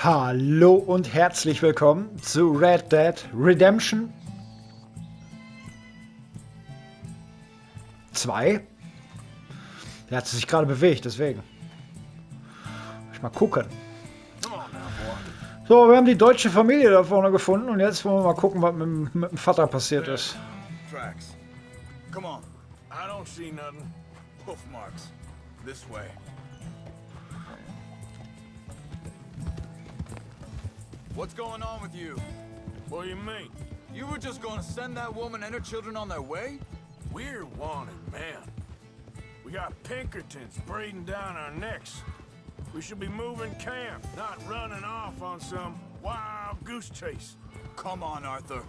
Hallo und herzlich willkommen zu Red Dead Redemption 2. Der hat sich gerade bewegt, deswegen. Ich mal gucken. So, wir haben die deutsche Familie da vorne gefunden und jetzt wollen wir mal gucken, was mit dem Vater passiert ist. Tracks. Come on. I don't see nothing. Hoof marks. This way. What's going on with you? What do you mean? You were just going to send that woman and her children on their way? We're wanted, man. We got Pinkertons breathing down our necks. We should be moving camp, not running off on some wild goose chase. Come on, Arthur.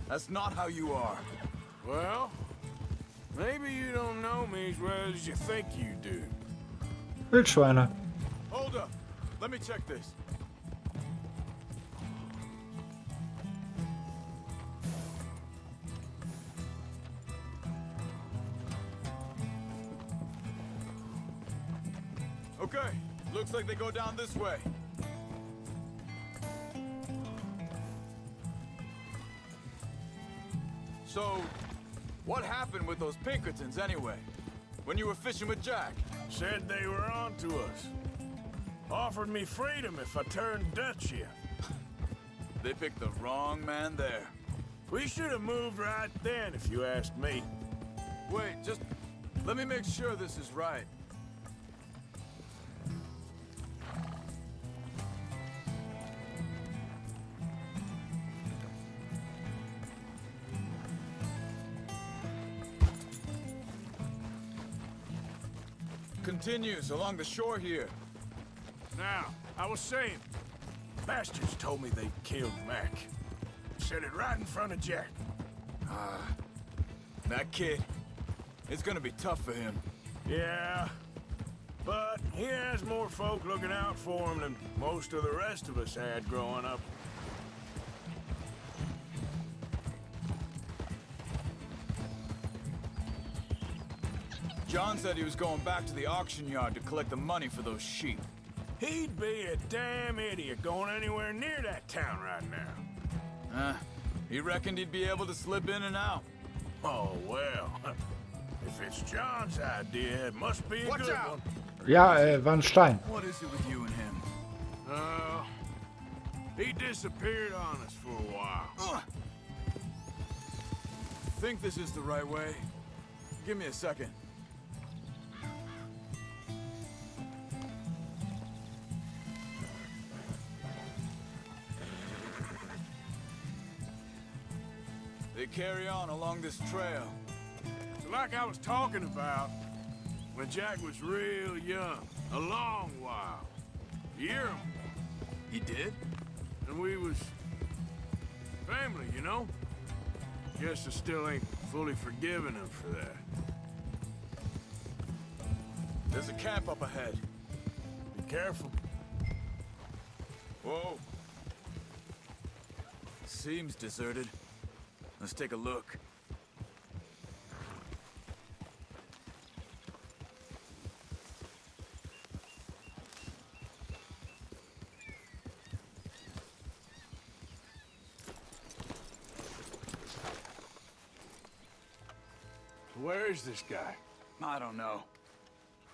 That's not how you are. Well, maybe you don't know me as well as you think you do. Wildschweine. Hold up. Let me check this. Okay, looks like they go down this way. So, what happened with those Pinkertons anyway? When you were fishing with Jack? Said they were on to us. Offered me freedom if I turned Dutch here. They picked the wrong man there. We should have moved right then, if you asked me. Wait, just let me make sure this is right. Continues along the shore here. Now, I was saying, bastards told me they killed Mac. Said it right in front of Jack. That kid, it's gonna be tough for him. Yeah, but he has more folk looking out for him than most of the rest of us had growing up. John said he was going back to the auction yard to collect the money for those sheep. He'd be a damn idiot going anywhere near that town right now. He reckoned he'd be able to slip in and out. Oh, well. If it's John's idea, it must be a Watch good out. one. Ja, war ein Stein. What is it with you and him? He disappeared on us for a while. Think this is the right way? Give me a second. They carry on along this trail. So like I was talking about, when Jack was real young, a long while. You hear him? He did? And we was family, you know? Guess I still ain't fully forgiven him for that. There's a camp up ahead. Be careful. Whoa. Seems deserted. Let's take a look. Where is this guy? I don't know.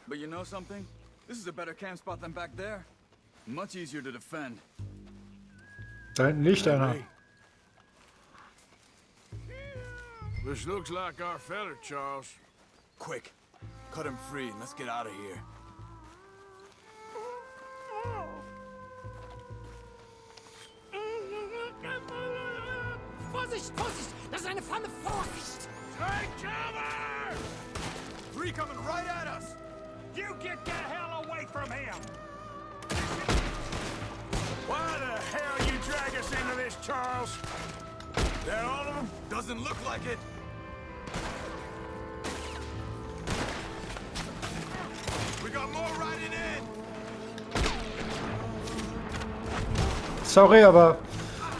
But you know something? This is a better camp spot than back there. Much easier to defend. Da hinten liegt einer. Hey. This looks like our fella, Charles. Quick, cut him free and let's get out of here. Vorsicht, Vorsicht! Das ist eine Flamme! Vorsicht! Take cover! Three coming right at us! You get the hell away from him! Why the hell you drag us into this, Charles? That all of them? Doesn't look like it. We got more riding in. Sorry, aber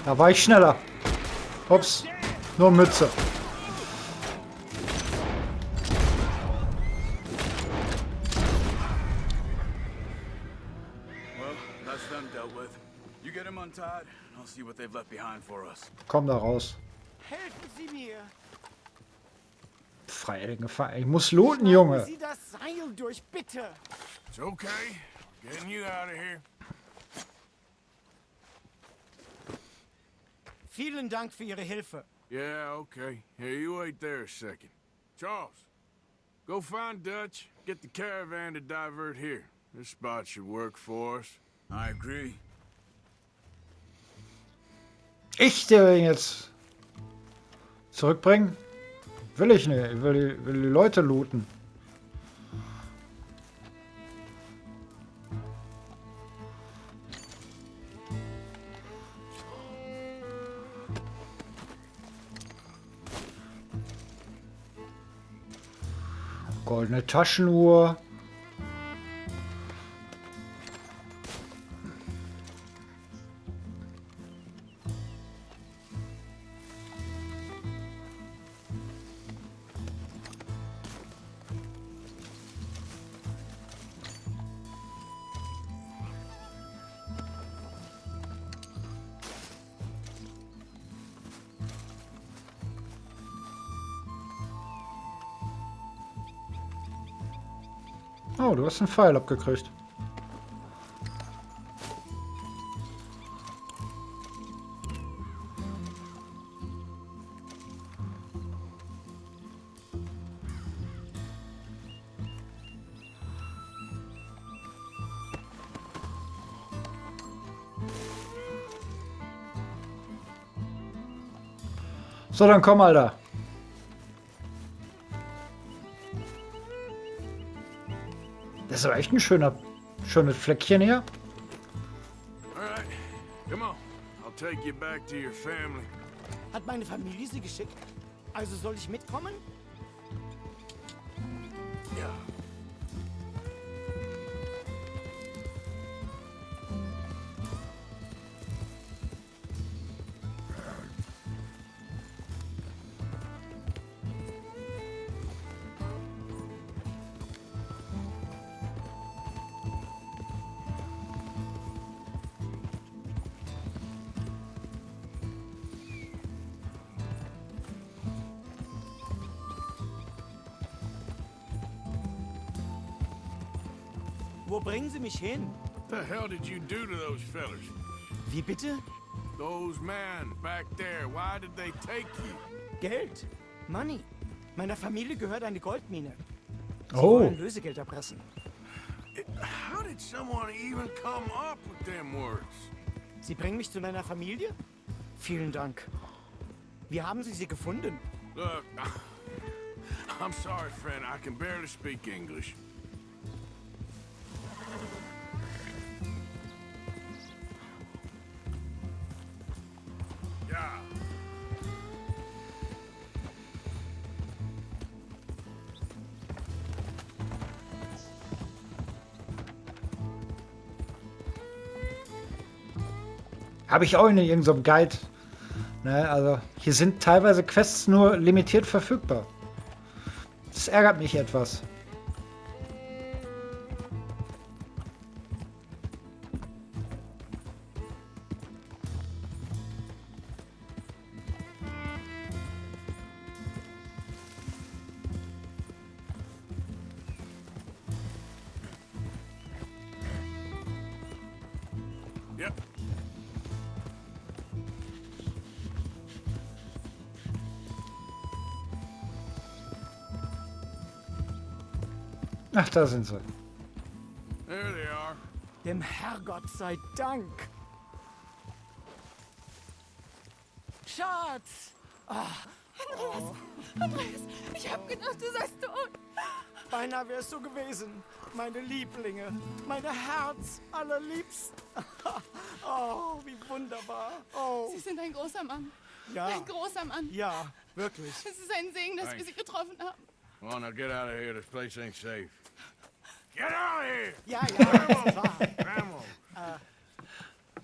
da war ich schneller. Ups, nur Mütze. Well, that's them dealt with. You get him untied, and I'll see what they've left behind for us. Komm da raus. Helfen Sie mir. Freiwillige Gefahr. Ich muss looten, Schneiden Junge. Sie das Seil durch, bitte. It's okay. We're getting you out of here. Vielen Dank für Ihre Hilfe. Yeah, okay. Here, you wait there a second. Charles, go find Dutch. Get the caravan to divert here. This spot should work for us. I agree. Ich den jetzt zurückbringen? Will ich nicht. Ich will die Leute looten. Goldene Taschenuhr. Oh, du hast einen Pfeil abgekriegt. So, dann komm, Alter. Das ist aber echt ein schönes Fleckchen hier. All right, come on. I'll take you back to your family. Hat meine Familie Sie geschickt? Also soll ich mitkommen? Yeah. Wo bringen Sie mich hin? What the hell did you do to those fellers? Wie bitte? Those men back there, why did they take you? Geld. Money. Meiner Familie gehört eine Goldmine. Sie Oh. wollen Lösegeld erpressen. How did someone even come up with them words? Sie bringen mich zu meiner Familie? Vielen Dank. Wie haben Sie sie gefunden? Look, I'm sorry, friend. I can barely speak English. Yeah. Habe ich auch in irgendeinem Guide. Ne, also hier sind teilweise Quests nur limitiert verfügbar. Das ärgert mich etwas. Yep. Ach, da sind sie. There they are. Dem Herrgott sei Dank. Schatz! Andreas, ich hab gedacht, du seist tot. Beinahe wär's so gewesen. Meine Lieblinge. Meine Herz allerliebsten. Oh, wie wunderbar. Oh, Sie sind ein großer Mann. ja. Ein großer Mann. Ja, wirklich. Es ist ein Segen, dass wir Thanks. Sie getroffen haben. Come on, now get out of here. This place ain't safe. Get out of here! Ja, ja, ist wahr. Ammo.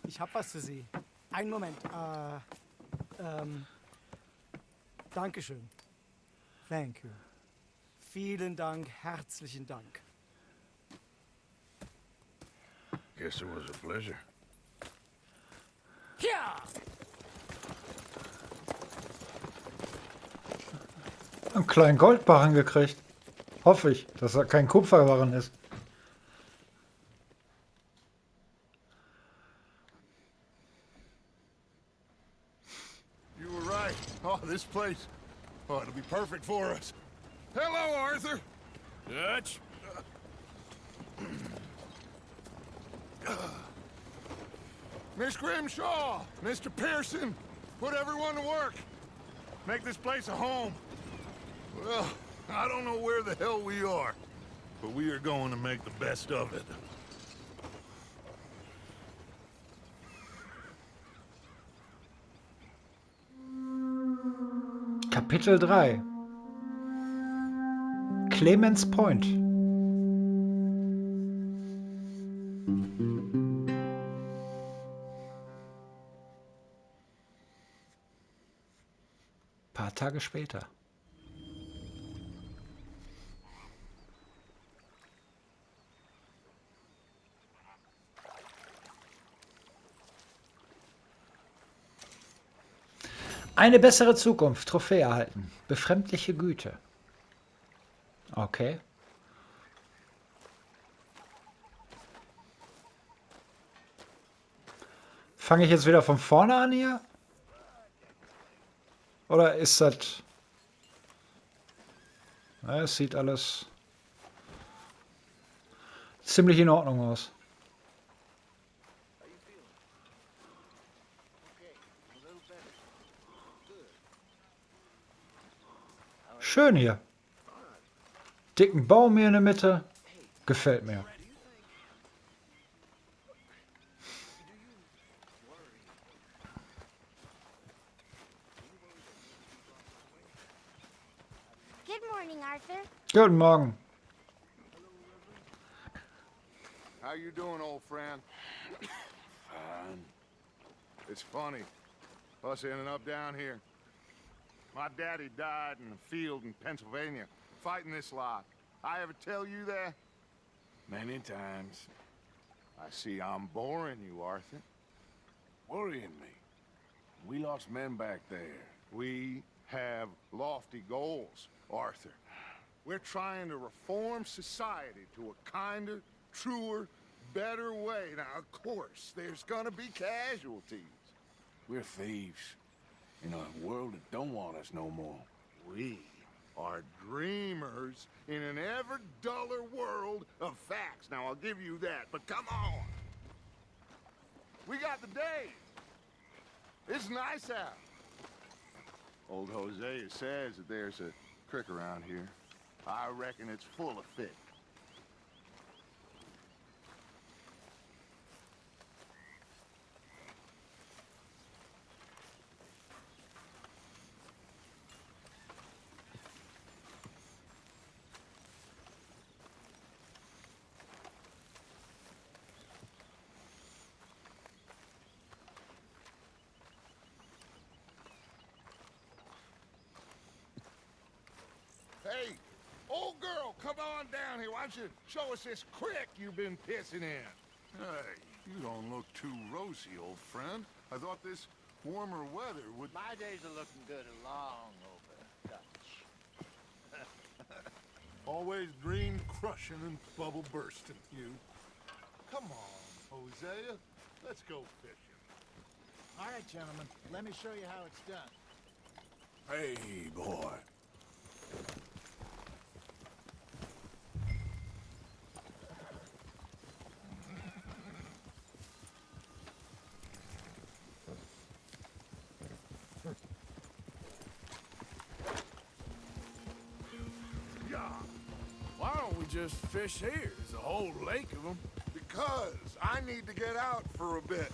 Ich hab was für Sie. Einen Moment. Dankeschön. Thank you. Vielen Dank, herzlichen Dank. Guess it was a pleasure. Ja! Einen kleinen Goldbarren gekriegt. Hoffe ich, dass er kein Kupferbarren ist. You were right. Oh, this place. Oh, it'll be perfect for us. Hello, Arthur. Dutch. Miss Grimshaw, Mr. Pearson, put everyone to work. Make this place a home. Well, I don't know where the hell we are, but we are going to make the best of it. Kapitel 3. Clemens Point. Paar Tage später. Eine bessere Zukunft. Trophäe erhalten. Befremdliche Güte. Okay. Fange ich jetzt wieder von vorne an hier? Oder ist das... Ja, es sieht alles ziemlich in Ordnung aus. Schön hier. Dicken Baum hier in der Mitte. Gefällt mir. Good morning, Arthur. Guten Morgen. How you doing, old friend? Fine. It's funny, us ending up down here. My daddy died in a field in Pennsylvania, fighting this lot. I ever tell you that? Many times. I see I'm boring you, Arthur. Worrying me. We lost men back there. We have lofty goals, Arthur. We're trying to reform society to a kinder, truer, better way. Now, of course, there's gonna be casualties. We're thieves in a world that don't want us no more. We are dreamers in an ever duller world of facts. Now, I'll give you that, but come on. We got the day. It's nice out. Old Hosea says that there's a creek around here. I reckon it's full of fish. Hey, old girl, come on down here. Why don't you show us this creek you've been pissing in? Hey, you don't look too rosy, old friend. I thought this warmer weather would... My days are looking good along over, Dutch. Always dream crushing and bubble bursting, you. Come on, Hosea. Let's go fishing. All right, gentlemen, let me show you how it's done. Hey, boy. Why don't we just fish here? There's a whole lake of them. Because I need to get out for a bit.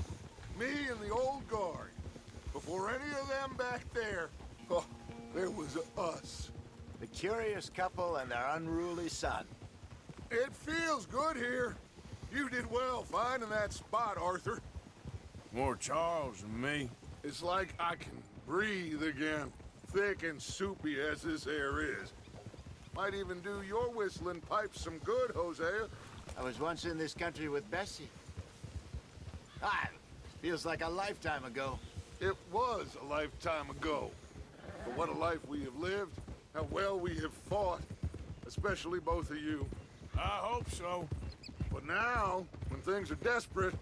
Me and the old guard. Before any of them back there, oh, there was us. The curious couple and their unruly son. It feels good here. You did well finding that spot, Arthur. More Charles than me. It's like I can breathe again. Thick and soupy as this air is. Might even do your whistling pipes some good, Hosea. I was once in this country with Bessie. Ah, Feels like a lifetime ago. It was a lifetime ago. But what a life we have lived, how well we have fought, especially both of you. I hope so. But now, when things are desperate,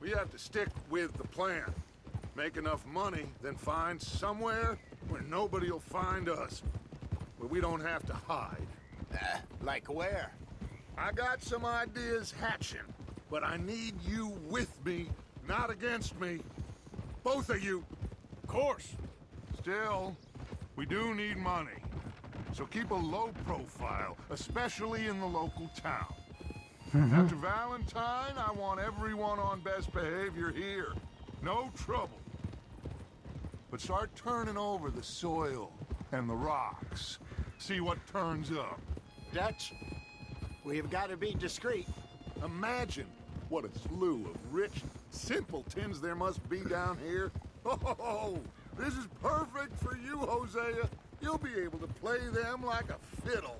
we have to stick with the plan. Make enough money, then find somewhere where nobody will find us. Where we don't have to hide. Like where? I got some ideas hatching, but I need you with me, not against me. Both of you. Of course. Still, we do need money. So keep a low profile, especially in the local town. After Valentine, I want everyone on best behavior here. No trouble. But start turning over the soil and the rocks. See what turns up. Dutch, we've got to be discreet. Imagine what a slew of rich simpletons there must be down here. Oh, this is perfect for you, Hosea. You'll be able to play them like a fiddle.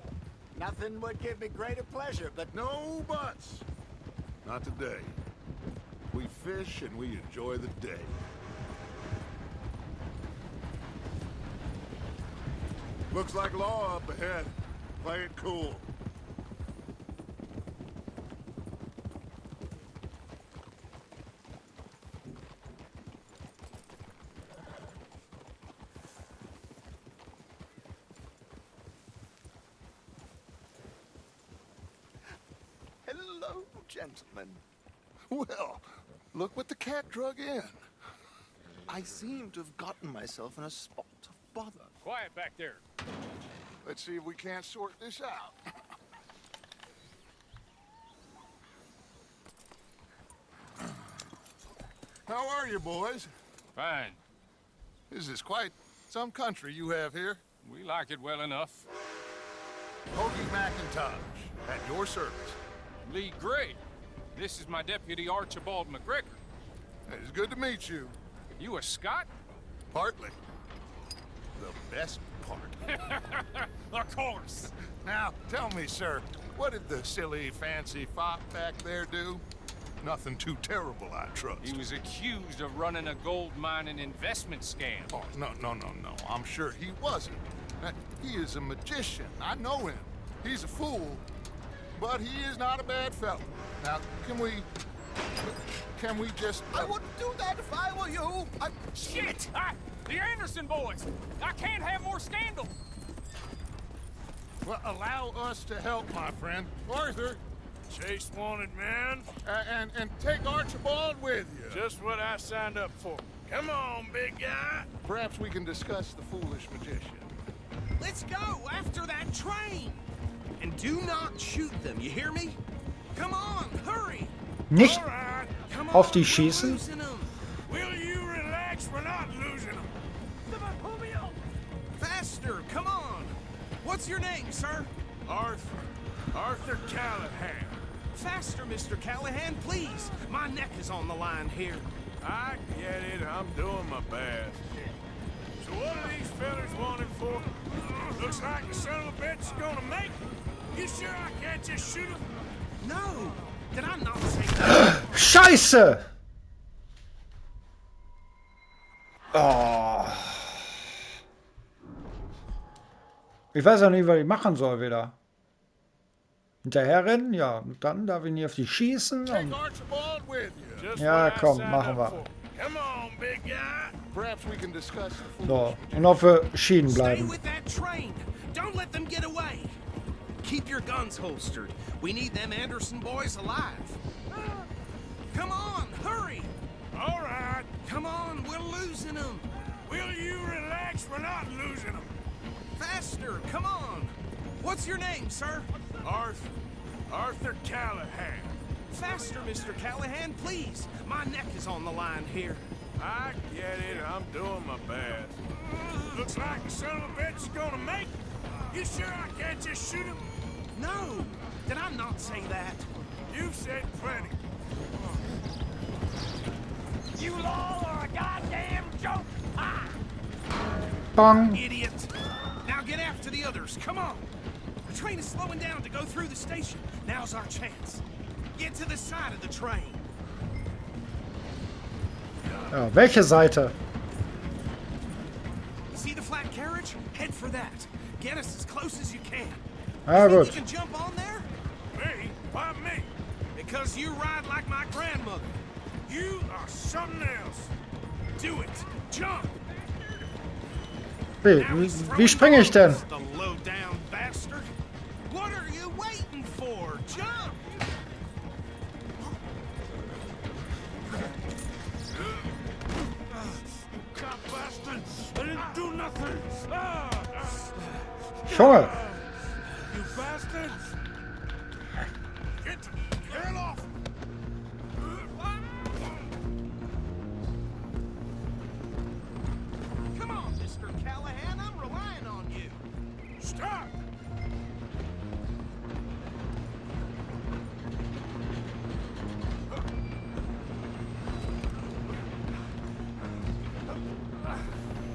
Nothing would give me greater pleasure, but No buts. Not today. We fish and we enjoy the day. Looks like law up ahead. Play it cool. hello, gentlemen. Well, look what the cat drug in. I seem to have gotten myself in a spot of bother. Quiet back there. Let's see if we can't sort this out. How are you, boys? Fine. This is quite some country you have here. We like it well enough. Hoagie McIntosh, at your service. Lee Gray. This is my deputy Archibald McGregor. It's good to meet you. You a Scot? Partly. The best part. Of course. Now, tell me, sir, what did the silly, fancy fop back there do? Nothing too terrible, I trust. He was accused of running a gold mining investment scam. Oh, no. I'm sure he wasn't. He is a magician. I know him. He's a fool, but he is not a bad fellow. Now, can we just... I wouldn't do that if I were you. Shit! The Anderson boys! I can't have more scandal! Well, allow us to help, my friend. Arthur, Chase wanted man. and take Archibald with you. Just what I signed up for. Come on, big guy. Perhaps we can discuss the foolish magician. Let's go after that train! And do not shoot them, you hear me? Come on, hurry! Nicht All right. Come auf on, die we're schießen. losing 'em. Will you relax? We're not losing them. Faster, come on! What's your name, sir? Arthur Callahan. Faster, Mr. Callahan, please! My neck is on the line here. I get it. I'm doing my best. So what are these fellas wanted for? Looks like the son of a bitch is gonna make it. You sure I can't just shoot him? No! Did I not say that? Scheiße! Oh. Ich weiß auch nicht, was ich machen soll wieder. Hinterher rennen? Ja. Und dann darf ich nicht auf die schießen. Take Und Archibald with you. Just Ja, what I komm, signed machen up wir. for. Come on, big guy. Perhaps we can discuss the so. foolish Und auf der Schienen Stay bleiben. with that train! Don't let them get away! Keep your guns holstered. We need them Anderson boys alive. Come on, hurry! All right. Come on, we're losing them. Will you relax? We're not losing them. Faster, come on. What's your name, sir? Arthur Callahan. Faster, Mr. Callahan, please. My neck is on the line here. I get it. I'm doing my best. Looks like the son of a bitch is gonna make it. You sure I can't just shoot him? No! Did I not say that? You've said plenty. You all are a goddamn joke! Ah! Bang. Idiot! Now get after the others, come on! The train is slowing down to go through the station. Now's our chance. Get to the side of the train. Ja, welche Seite? See the flat carriage? Head for that. Get us as close as you can. Ah, Think gut. you can jump on there? Me? Why me? Because you ride like my grandmother. You are something else. Do it. Jump. Wie springe ich denn? The low-down bastard. What are you waiting for? Jump. Cop bastard! I didn't do nothing! Ah! Junge! You bastard! Get the hell off! Come on, Mr. Callahan. I'm relying on you. Stop!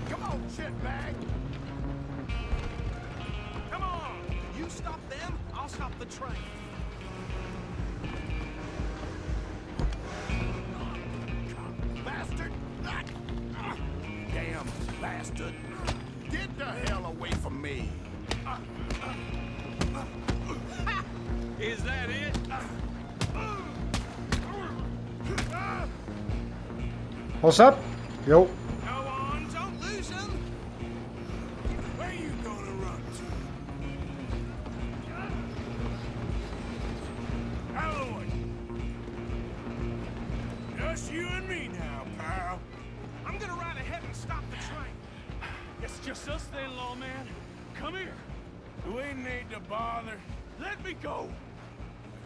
Come on, shitbag. Come on. You stop them, I'll stop the train. Bastard. Damn bastard. Get the hell away from me. Is that it? What's up? Jo. Go on, don't lose him. Where you gonna run to? Alloy! Just you and me now, pal. I'm gonna ride ahead and stop the train. It's just us then, lawman. Come here. We need to bother. Let me go.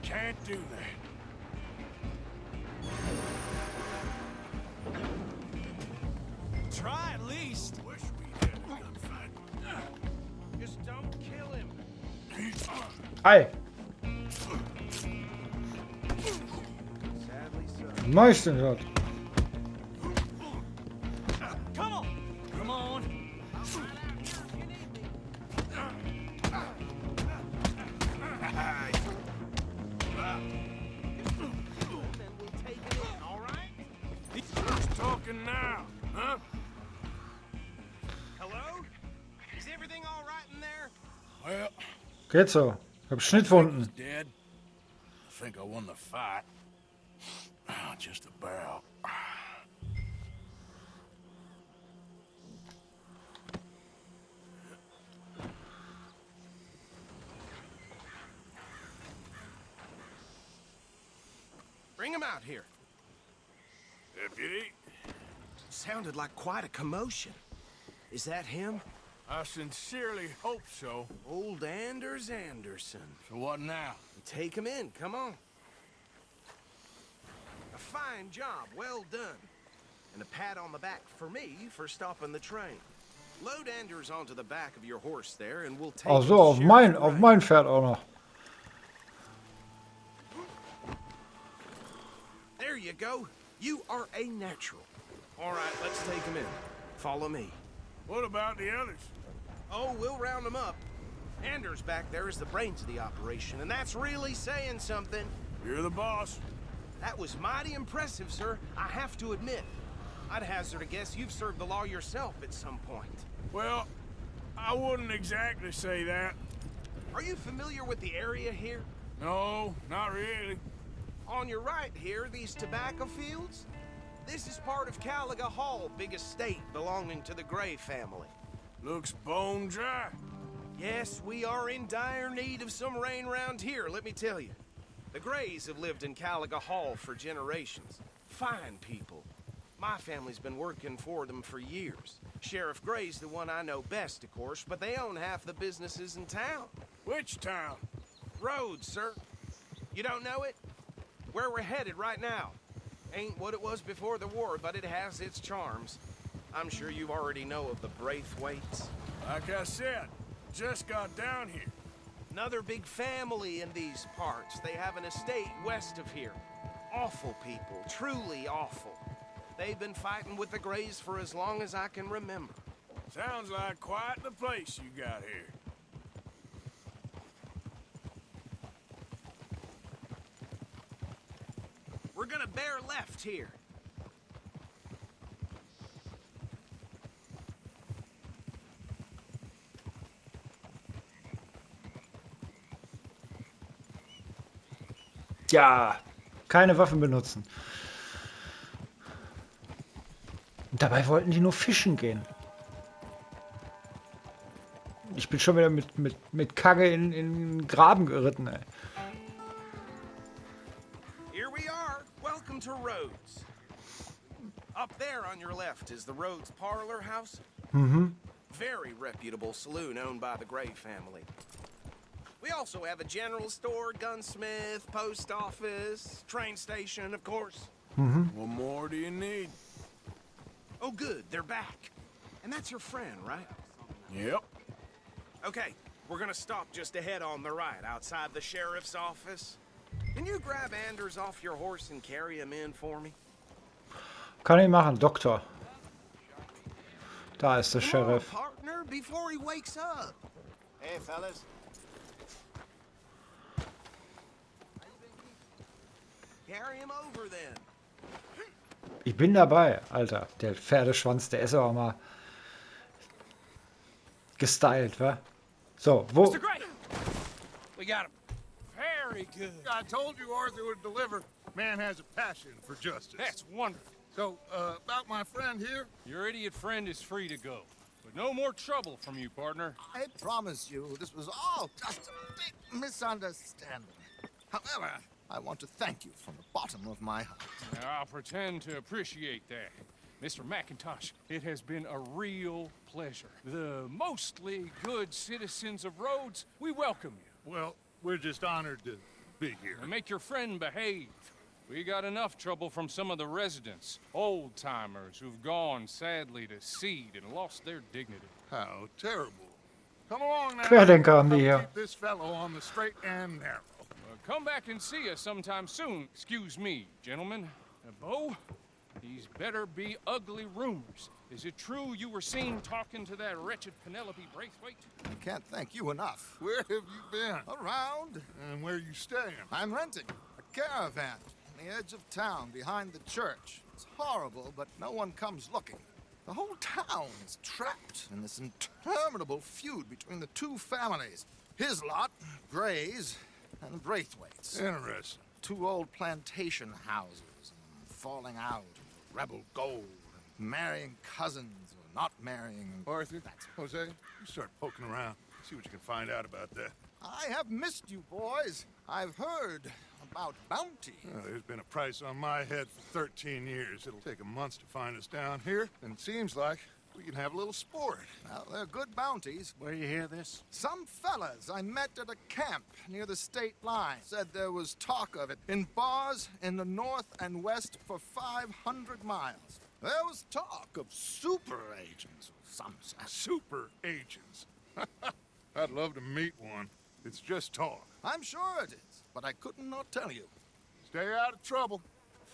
I can't do that. Try at least. Wish we had a gunfight. Just don't kill him. Ei. Sadly so. Was mach ich denn gerade? Come on. Come on. Who's talking now, huh? Hello? Is everything all right in there? Well, Geht so. Ich hab Schnittwunden. dead. I think I won the fight. Just about. Bring him out here. Deputy, Sounded like quite a commotion. Is that him? I sincerely hope so. Old Anders Anderson. So what now? Take him in, come on. A fine job, well done. And a pat on the back for me for stopping the train. Load Anders onto the back of your horse there and we'll take Ach him so, to auf Sheriff Wright. mein Pferd auch noch. There you go. You are a natural. All right, let's take him in. Follow me. What about the others? Oh, we'll round them up. Anders back there is the brains of the operation, and that's really saying something. You're the boss. That was mighty impressive, sir. I have to admit. I'd hazard a guess you've served the law yourself at some point. Well, I wouldn't exactly say that. Are you familiar with the area here? No, not really. On your right here, these tobacco fields? This is part of Caliga Hall, big estate belonging to the Gray family. Looks bone dry. Yes, we are in dire need of some rain round here, let me tell you. The Grays have lived in Caliga Hall for generations. Fine people. My family's been working for them for years. Sheriff Gray's the one I know best, of course, but they own half the businesses in town. Which town? Rhodes, sir. You don't know it? Where we're headed right now. Ain't what it was before the war, but it has its charms. I'm sure you already know of the Braithwaites. Like I said, just got down here. Another big family in these parts. They have an estate west of here. Awful people, truly awful. They've been fighting with the Grays for as long as I can remember. Sounds like quite the place you got here. We're gonna bear left here. Ja, keine Waffen benutzen. Und dabei wollten die nur fischen gehen. Ich bin schon wieder mit Kacke in den Graben geritten, ey. Here we are. Welcome to Rhodes. Up there on your left is the Rhodes Parlor House. Very reputable saloon owned by the Gray family. We also have a general store, gunsmith, post office, train station, of course. What more do you need? Oh, good, they're back. And that's your friend, right? Yep. Okay, we're gonna stop just ahead on the right, outside the sheriff's office. Can you grab Anders off your horse and carry him in for me? Kann ich machen, Doktor. Da ist der Come on, Sheriff. partner, before he wakes up. Hey, fellas. Carry him over then. Ich bin dabei, Alter. Der Pferdeschwanz, der ist aber mal gestylt, wa? So, wo? Mr. Gray! We got him. Very good. I told you Arthur would deliver. Man has a passion for justice. That's wonderful. So, about my friend here? Your idiot friend is free to go. But no more trouble from you, partner. I promise you, this was all just a big misunderstanding. However, I want to thank you from the bottom of my heart. I'll pretend to appreciate that. Mr. McIntosh, it has been a real pleasure. The mostly good citizens of Rhodes, we welcome you. Well, we're just honored to be here. And make your friend behave. We got enough trouble from some of the residents, old-timers who've gone, sadly, to seed and lost their dignity. How terrible. Come along now. Querdenker haben die I'll hier. keep this fellow on the straight and narrow. Come back and see us sometime soon. Excuse me, gentlemen. Bo, these better be ugly rumors. Is it true you were seen talking to that wretched Penelope Braithwaite? I can't thank you enough. Where have you been? Around, And where you staying? I'm renting a caravan on the edge of town behind the church. It's horrible, but no one comes looking. The whole town is trapped in this interminable feud between the two families. His lot, Gray's, and Braithwaite's. Interesting. Two old plantation houses, falling out, rebel gold, marrying cousins or not marrying. Arthur, Jose, you start poking around. See what you can find out about that. I have missed you, boys. I've heard about bounty. There's been a price on my head for 13 years. It'll take a month to find us down here, and it seems like we can have a little sport. Well, they're good bounties. Where you hear this? Some fellas I met at a camp near the state line said there was talk of it in bars in the north and west for 500 miles. There was talk of super agents of some sort. Super agents. I'd love to meet one. It's just talk. I'm sure it is, but I couldn't not tell you. Stay out of trouble.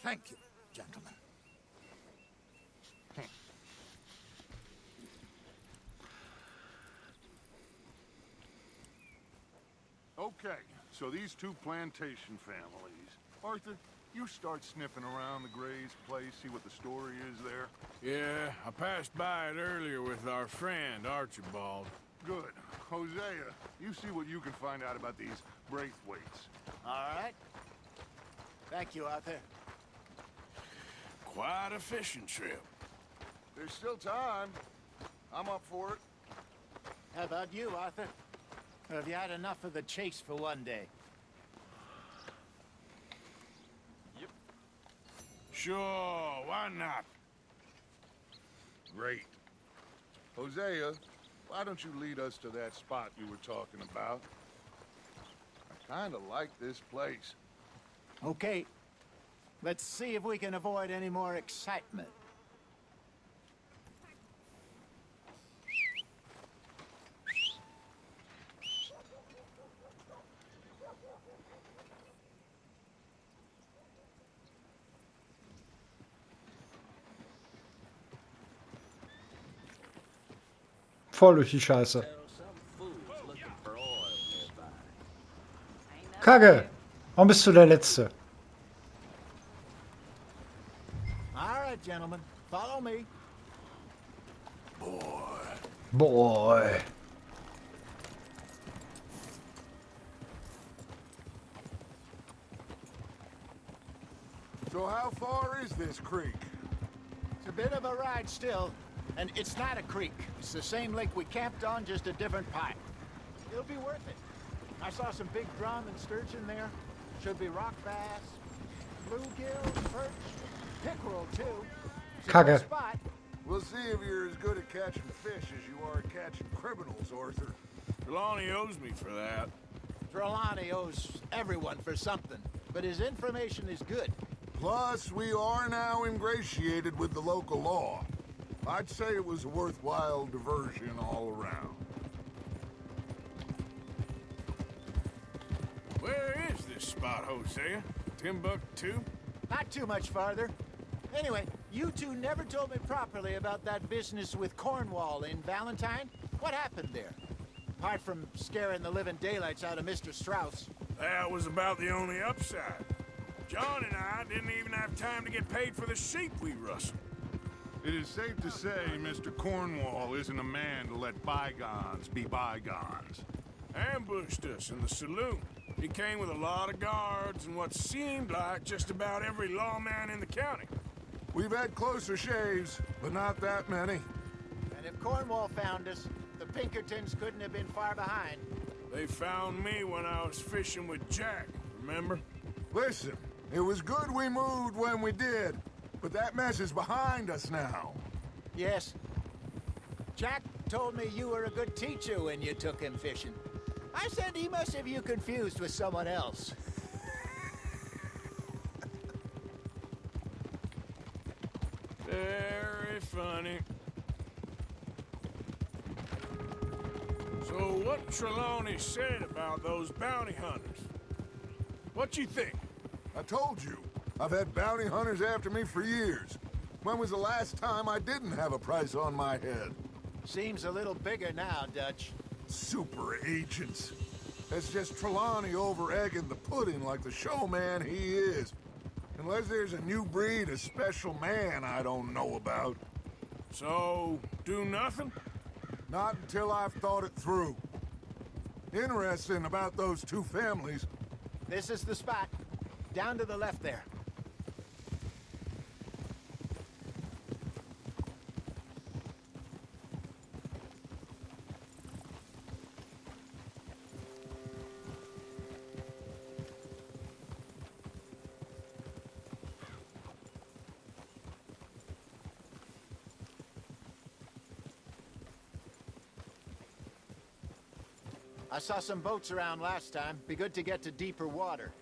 Thank you, gentlemen. Okay, so these two plantation families. Arthur, you start sniffing around the Gray's place, see what the story is there. Yeah, I passed by it earlier with our friend, Archibald. Good. Hosea, you see what you can find out about these Braithwaites. All right. Thank you, Arthur. Quite a fishing trip. There's still time. I'm up for it. How about you, Arthur? Or have you had enough of the chase for one day? Sure, why not? Great. Hosea, why don't you lead us to that spot you were talking about? I kind of like this place. Okay. Let's see if we can avoid any more excitement. Voll durch die Scheiße. Kacke! Warum bist du der Letzte? All right, gentlemen. Follow me. Boy. So how far is this creek? It's a bit of a ride still, and it's not a creek. It's the same lake we camped on, just a different pipe. It'll be worth it. I saw some big drum and sturgeon there. Should be rock bass, bluegill, perch, pickerel too. It's a Kacke. good spot. We'll see if you're as good at catching fish as you are at catching criminals, Arthur. Trelawney owes me for that. Trelawney owes everyone for something, but his information is good. Plus, we are now ingratiated with the local law. I'd say it was a worthwhile diversion all around. Where is this spot, Hosea? Timbuktu? Not too much farther. Anyway, you two never told me properly about that business with Cornwall in Valentine. What happened there? Apart from scaring the living daylights out of Mr. Strauss. That was about the only upside. John and I didn't even have time to get paid for the sheep we rustled. It is safe to say Mr. Cornwall isn't a man to let bygones be bygones. Ambushed us in the saloon. He came with a lot of guards and what seemed like just about every lawman in the county. We've had closer shaves, but not that many. And if Cornwall found us, the Pinkertons couldn't have been far behind. They found me when I was fishing with Jack, remember? Listen, it was good we moved when we did, but that mess is behind us now. Yes. Jack told me you were a good teacher when you took him fishing. I said he must have you confused with someone else. Very funny. So what Trelawney said about those bounty hunters? What you think? I told you, I've had bounty hunters after me for years. When was the last time I didn't have a price on my head? Seems a little bigger now, Dutch. Super agents. It's just Trelawney over-egging the pudding like the showman he is. Unless there's a new breed of special man I don't know about. So, do nothing? Not until I've thought it through. Interesting about those two families. This is the spot. Down to the left there. I saw some boats around last time. Be good to get to deeper water.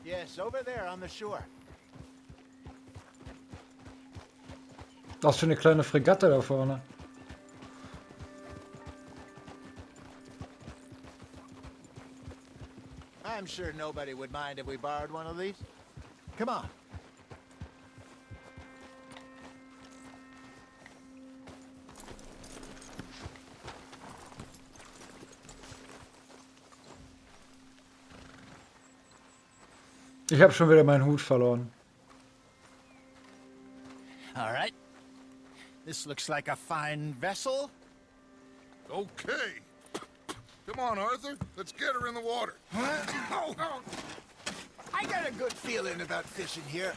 Yes, over there on the shore. Was für eine kleine Fregatte da vorne. I'm sure nobody would mind if we borrowed one of these. Come on. Ich habe schon wieder meinen Hut verloren. All right. This looks like a fine vessel. Okay. Come on, Arthur. Let's get her in the water. I got a good feeling about fishing here.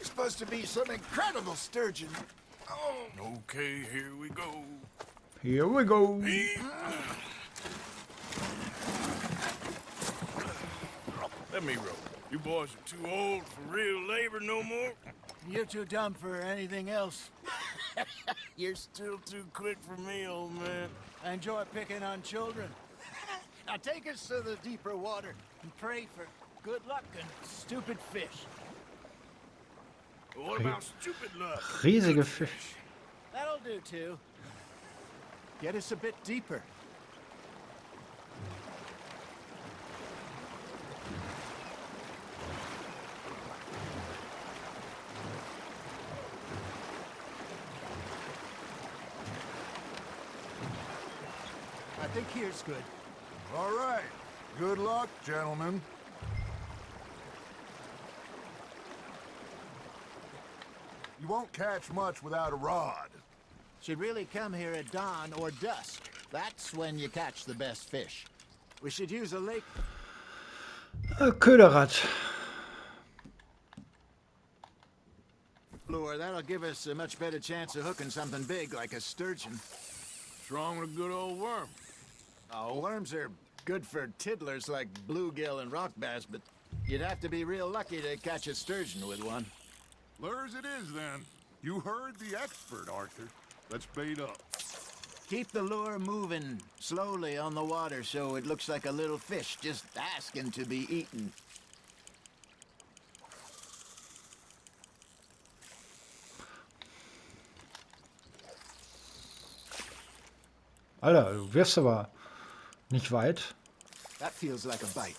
It's supposed to be some incredible sturgeon. Oh. Okay, here we go. Here we go. Let me row. You boys are too old for real labor no more. You're too dumb for anything else. You're still too quick for me, old man. I enjoy picking on children. Now take us to the deeper water and pray for good luck and stupid fish. What about stupid luck? Riesige Fisch. That'll do too. Get us a bit deeper. I think here's good. All right. Good luck, gentlemen. You won't catch much without a rod. Should really come here at dawn or dusk. That's when you catch the best fish. We should use a lake. Köderrad. Lure, that'll give us a much better chance of hooking something big like a sturgeon. What's wrong with a good old worm? Oh, worms are good for tiddlers like bluegill and rock bass, but you'd have to be real lucky to catch a sturgeon with one. Lures it is, then. You heard the expert, Arthur. Let's bait up. Keep the lure moving slowly on the water so it looks like a little fish just asking to be eaten. Alter, du wirst aber nicht weit. That feels like a bite.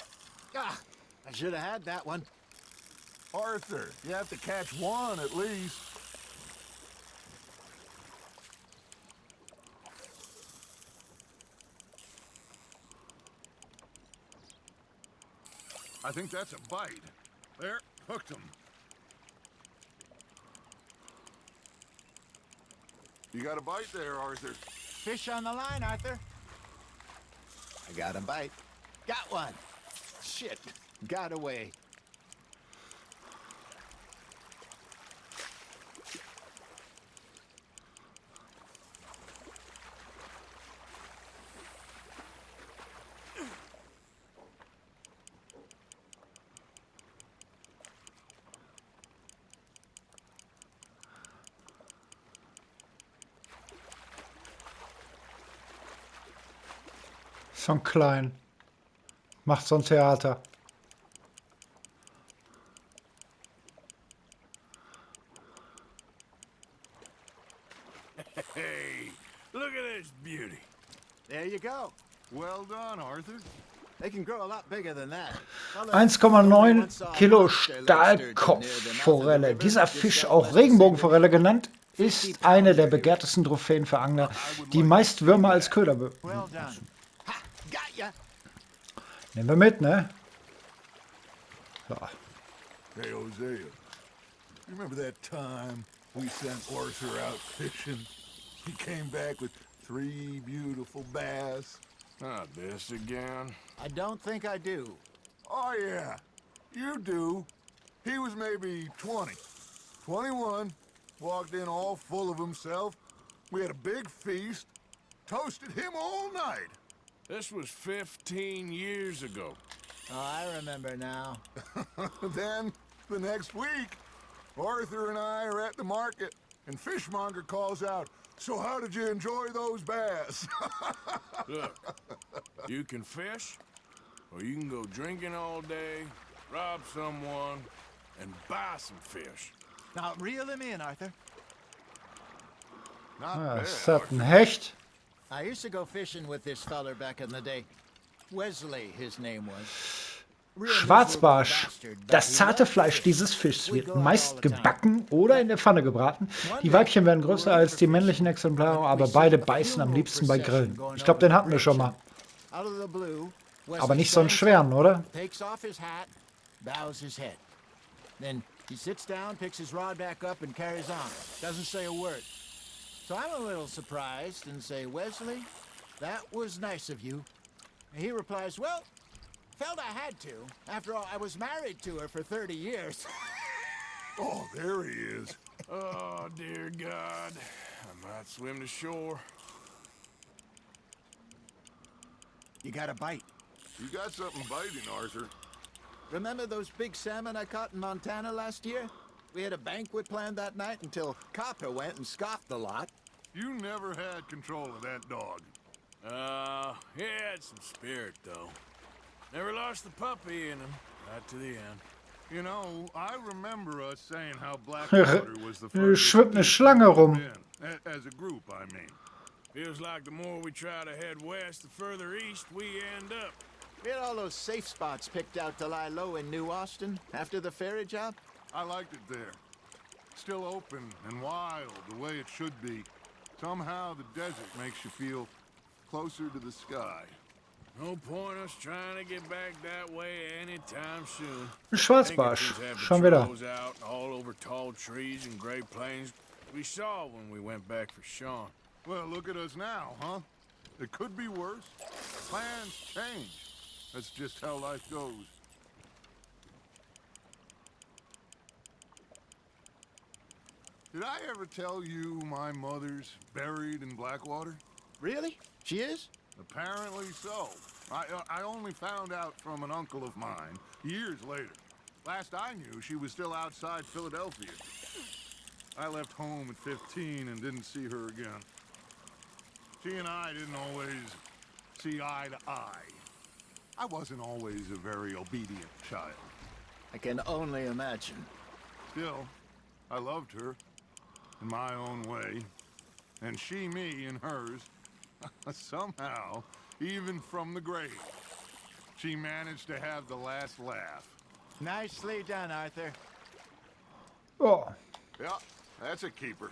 Ah, I should have had that one. Arthur, you have to catch one at least. I think that's a bite. There, hooked him. You got a bite there, Arthur. Fish on the line, Arthur. I got a bite. Got one. Shit, got away. Schon klein. Macht so ein Theater. Hey, look at this beauty. There you go. Well done, Arthur. They can grow a lot bigger than that. 1,9 Kilo Stahlkopfforelle. Dieser Fisch, auch Regenbogenforelle genannt, ist eine der begehrtesten Trophäen für Angler, die meist Würmer als Köder Well done. Ha, got ya. Nehmen wir mit, ne? So. Hey, Hosea. You remember that time we sent Arthur out fishing? He came back with 3 beautiful bass. Not this again. I don't think I do. Oh, yeah. You do. He was maybe 20. 21. Walked in all full of himself. We had a big feast. Toasted him all night. This was 15 years ago. Oh, I remember now. Then, the next week, Arthur and I are at the market, and Fishmonger calls out, "So how did you enjoy those bass?" Look, you can fish, or you can go drinking all day, rob someone, and buy some fish. Now, reel him in, Arthur. Not Ah, bad. ist das ein Hecht? I used to go fishing with this feller back in the day. Wesley, his name was. Schwarzbarsch. Das zarte Fleisch dieses Fischs wird meist gebacken oder in der Pfanne gebraten. Die Weibchen werden größer als die männlichen Exemplare, aber beide beißen am liebsten bei Grillen. Ich glaube, den hatten wir schon mal. Aber nicht so einen schweren, oder? Takes off his hat, bows his head. Then he sits down, picks his rod back up, and carries on. Doesn't say a word. So I'm a little surprised and say, "Wesley, that was nice of you." And he replies, "Well, felt I had to. After all, I was married to her for 30 years. Oh, there he is. Oh, dear God. I might swim to shore. You got a bite. You got something biting, Arthur. Remember those big salmon I caught in Montana last year? We had a banquet planned that night until Copper went and scoffed the lot. You never had control of that dog. He had some spirit, though. Never lost the puppy in him, right to the end. You know, I remember us saying how Blackwater was the first Schwimmt eine Schlange rum. as a group, I mean. Feels like the more we try to head west, the further east we end up. We had all those safe spots picked out to lie low in New Austin after the ferry job. I liked it there. Still open and wild, the way it should be. Somehow the desert makes you feel closer to the sky. No point us trying to get back that way anytime soon. Ein Schwarzbarsch. Schon wieder. Out all over tall trees and great plains we saw when we went back for Sean. Well, look at us now, huh? It could be worse. Plans change. That's just how life goes. Did I ever tell you my mother's buried in Blackwater? Really? She is? Apparently so. I only found out from an uncle of mine years later. Last I knew, she was still outside Philadelphia. I left home at 15 and didn't see her again. She and I didn't always see eye to eye. I wasn't always a very obedient child. I can only imagine. Still, I loved her in my own way, and she me in hers. Somehow, even from the grave, she managed to have the last laugh. Nicely done, Arthur. Oh. Yeah, that's a keeper.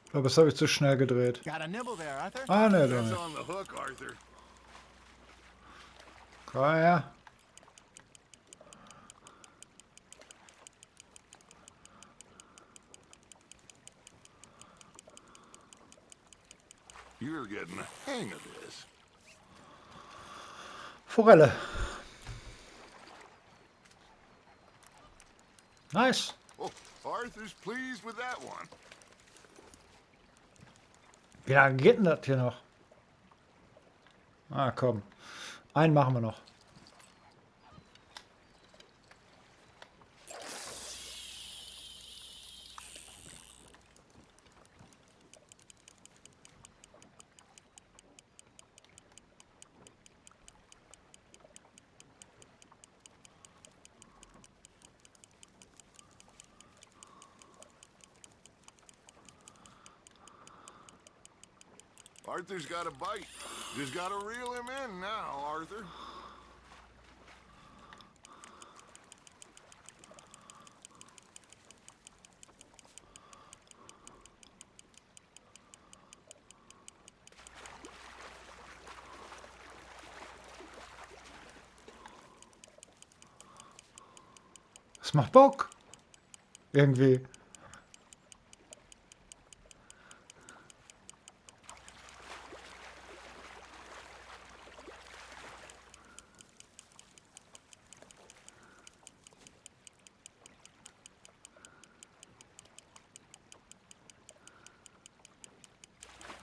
Ich glaube, das habe ich zu schnell gedreht. Got a nibble there, Arthur? Ah, ne, That's du. on the hook, Arthur. Komm her. You're getting the hang of this. Forelle. Nice. Oh, Arthur's pleased with that one. Wie lange geht denn das hier noch? Ah, komm. Einen machen wir noch. Arthur's got a bite. Just gotta reel him in now, Arthur. Das macht Bock. Irgendwie.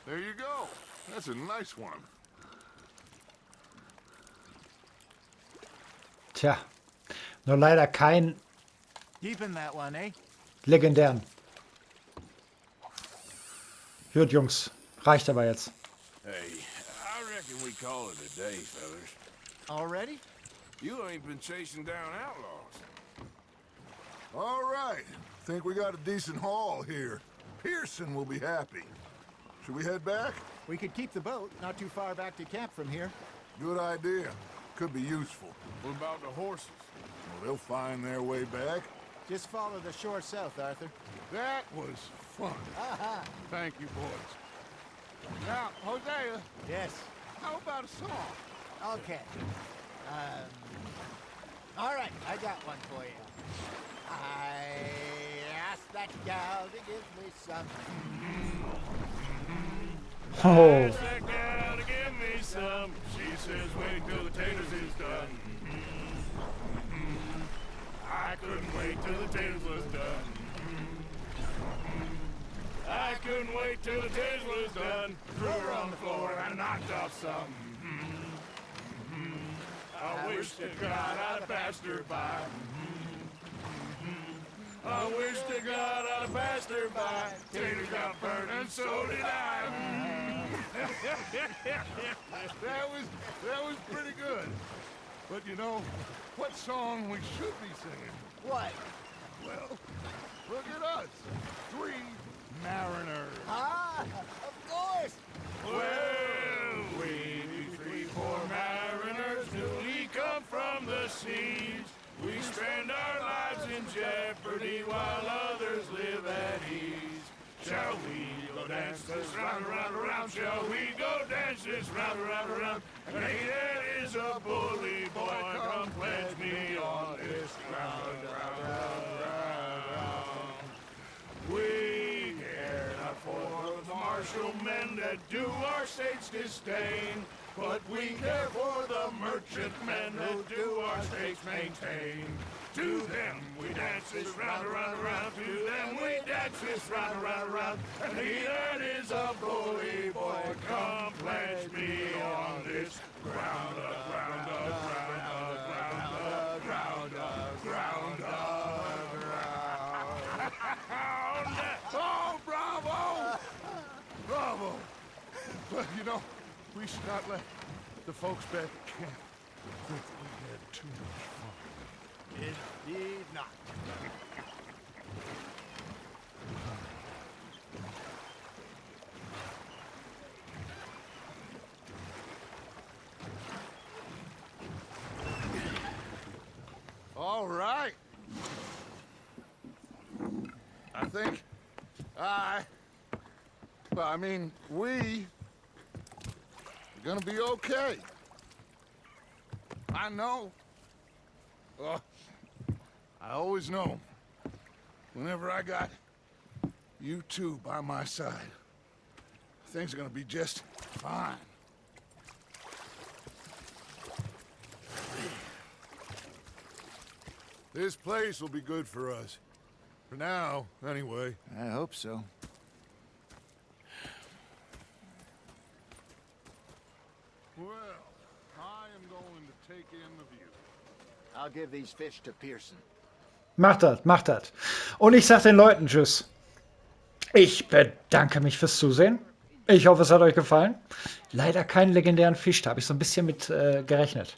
There you go. That's a nice one. Tja. Nur leider kein Deep in that one, eh? legendären. Gut, Jungs. Reicht aber jetzt. Hey, I reckon we call it a day, fellas. Already? You ain't been chasing down outlaws. All right. Think we got a decent haul here. Pearson will be happy. Should we head back? We could keep the boat not too far back to camp from here. Good idea. Could be useful. What about the horses? Well, they'll find their way back. Just follow the shore south, Arthur. That was fun. Thank you, boys. Now, Hosea, Yes. how about a song? Okay. All right, I got one for you. I asked that gal to give me some. Oh. That gal to give me some. She says wait till the taters is done. I couldn't wait till the taters was done. I couldn't wait till the taters was done. Threw her on the floor and I knocked off some. I wish to God I'd have passed her by. I wish to God I'd have passed her by. Taters got burned and so did I. That was pretty good. But you know, what song we should be singing? What? Well, look at us. 3 mariners. Ah, of course. Well, we be 3 poor mariners seas. We spend our lives in jeopardy while others live at ease. Shall we go dance this round, around, around? Shall we go dance this round, around, around? And that is a bully boy. Come pledge me on this ground, round. We care not for the martial men that do our states disdain, but we care for the merchant men who do our states maintain. To them we dance this round, around, around. To them we dance this round, around, around. And he that is a bully boy, come pledge me on this ground, ground, ground, ground, ground, ground, ground. Oh, bravo! Bravo! But you know, we should not let the folks back at camp think we had too much fun. Indeed not. All right. I think we are gonna be okay. I know. I always know. Whenever I got you two by my side, things are gonna be just fine. This place will be good for us. For now, anyway. I hope so. Well, I am going to take in the view. I'll give these fish to Pearson. Macht das, macht das. Und ich sag den Leuten Tschüss. Ich bedanke mich fürs Zusehen. Ich hoffe, es hat euch gefallen. Leider keinen legendären Fisch, da habe ich so ein bisschen mit gerechnet.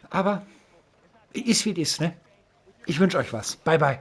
Aber ist wie es ist, ne? Ich wünsche euch was. Bye, bye.